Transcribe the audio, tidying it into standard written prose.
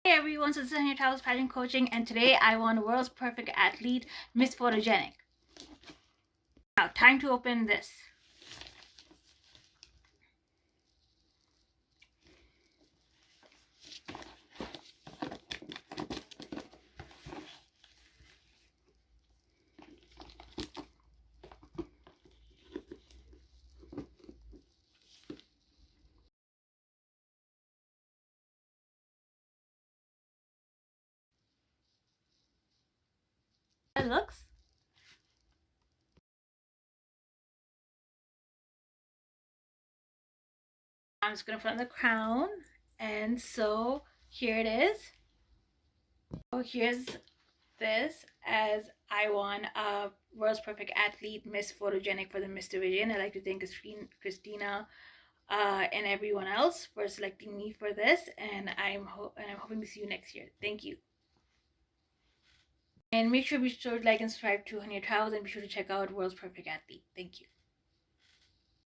Hey everyone, so this is Hunya Travels Pageant Coaching, and today I won World's Perfect Athlete, Miss Photogenic. Now, time to open this. It looks. I'm just going to put on the crown, and so here it is. So here's this, as I won World's Perfect Athlete, Miss Photogenic for the Miss Division. I'd like to thank Christina and everyone else for selecting me for this, and I'm hoping to see you next year. Thank you. And make sure to like and subscribe to Hunya Travels, and be sure to check out World's Perfect Athlete. Thank you.